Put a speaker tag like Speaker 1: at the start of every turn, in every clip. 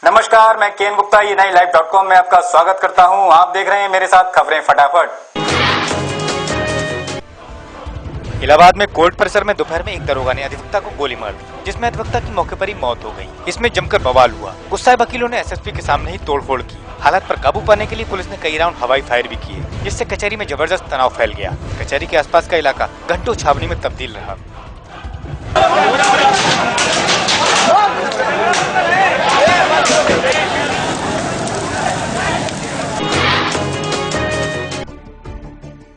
Speaker 1: नमस्कार, मैं केन गुप्ता, ये नई live.com में आपका स्वागत करता हूं। आप देख रहे हैं मेरे साथ खबरें फटाफट। इलाहाबाद में कोर्ट परिसर में दोपहर में एक दरोगा ने अधिवक्ता को गोली मार दी, जिसमें अधिवक्ता की मौके पर ही मौत हो गई। इसमें जमकर बवाल हुआ। गुस्साए वकीलों ने एसएसपी के सामने ही तोड़फोड़ की। हालात पर काबू पाने के लिए पुलिस ने कई राउंड हवाई फायर भी किए, जिससे कचहरी में जबरदस्त तनाव फैल गया। कचहरी के आसपास का इलाका घंटों छावनी में तब्दील रहा।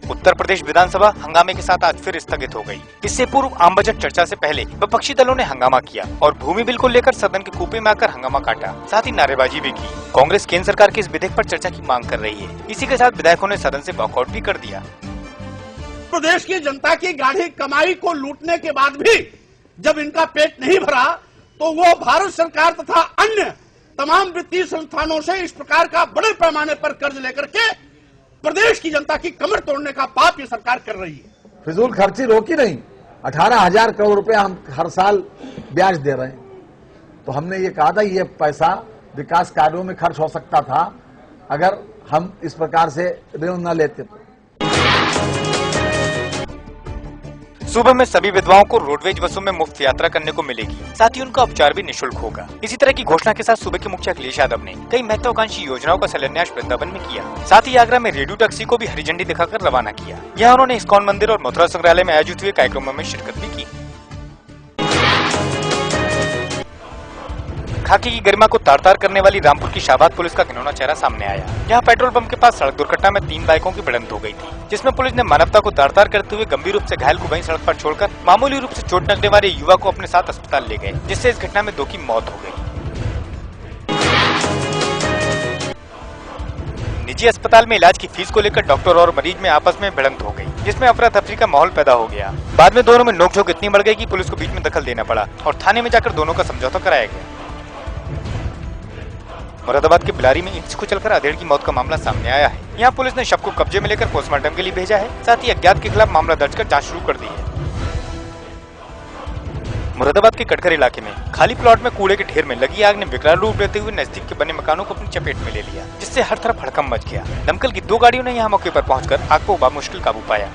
Speaker 1: उत्तर प्रदेश विधानसभा हंगामे के साथ आज फिर स्थगित हो गई। इससे पूर्व आम बजट चर्चा से पहले विपक्षी दलों ने हंगामा किया और भूमि बिल को लेकर सदन के कूपे में आकर हंगामा काटा, साथ ही नारेबाजी भी की। कांग्रेस केंद्र सरकार के इस विधेयक पर चर्चा की मांग कर रही है। इसी के साथ विधायकों ने सदन से वॉकआउट भी कर दिया।
Speaker 2: प्रदेश की जनता की गाढ़ी कमाई को लूटने के बाद भी जब इनका पेट नहीं भरा तो वो भारत सरकार तथा अन्य तमाम वित्तीय संस्थानों से इस प्रकार का बड़े पैमाने पर कर्ज लेकर के प्रदेश की जनता की कमर तोड़ने का पाप ये सरकार कर रही है।
Speaker 3: फिजूल खर्ची रोकी नहीं। 18,000 करोड़ रुपया हम हर साल ब्याज दे रहे हैं। तो हमने ये कहा था ये पैसा विकास कार्यों में खर्च हो सकता था अगर हम इस प्रकार से ऋण न लेते तो।
Speaker 1: सुबह में सभी विधवाओं को रोडवेज बसों में मुफ्त यात्रा करने को मिलेगी, साथ ही उनका उपचार भी निःशुल्क होगा। इसी तरह की घोषणा के साथ सूबे के मुखिया अखिलेश यादव ने कई महत्वाकांक्षी योजनाओं का शिलान्यास वृंदावन में किया। साथ ही आगरा में रेडियो टैक्सी को भी हरी झंडी दिखाकर रवाना किया। यहाँ उन्होंने इस्कॉन मंदिर और मथुरा संग्रहालय में आयोजित हुए कार्यक्रमों में शिरकत भी की। खाकी की गरिमा को तार-तार करने वाली रामपुर की शाहबाद पुलिस का घिनौना चेहरा सामने आया। यहाँ पेट्रोल पंप के पास सड़क दुर्घटना में 3 बाइकों की भिड़ंत हो गई थी, जिसमें पुलिस ने मानवता को तार-तार करते हुए गंभीर रूप से घायल को वहीं सड़क पर छोड़कर मामूली रूप से चोट लगने वाले युवा को अपने साथ अस्पताल ले गए, जिससे इस घटना में 2 की मौत हो गई। निजी अस्पताल में इलाज की फीस को लेकर डॉक्टर और मरीज में आपस में भिड़ंत हो गई, जिसमें अफरा तफरी का माहौल पैदा हो गया। बाद में दोनों में नोकझोंक इतनी बढ़ गई कि पुलिस को बीच में दखल देना पड़ा और थाने में जाकर दोनों का समझौता कराया गया। मुरादाबाद के बिलारी में ईंट से कुचलकर अधेड़ की मौत का मामला सामने आया है। यहाँ पुलिस ने शव को कब्जे में लेकर पोस्टमार्टम के लिए भेजा है, साथ ही अज्ञात के खिलाफ मामला दर्ज कर जांच शुरू कर दी है। मुरादाबाद के कटघर इलाके में खाली प्लॉट में कूड़े के ढेर में लगी आग ने विकराल रूप लेते हुए नजदीक के बने मकानों को अपनी चपेट में ले लिया, जिससे हर तरफ हड़कंप मच गया। दमकल की 2 गाड़ियों ने यहाँ मौके पर पहुंचकर आग को बामुश्किल काबू पाया।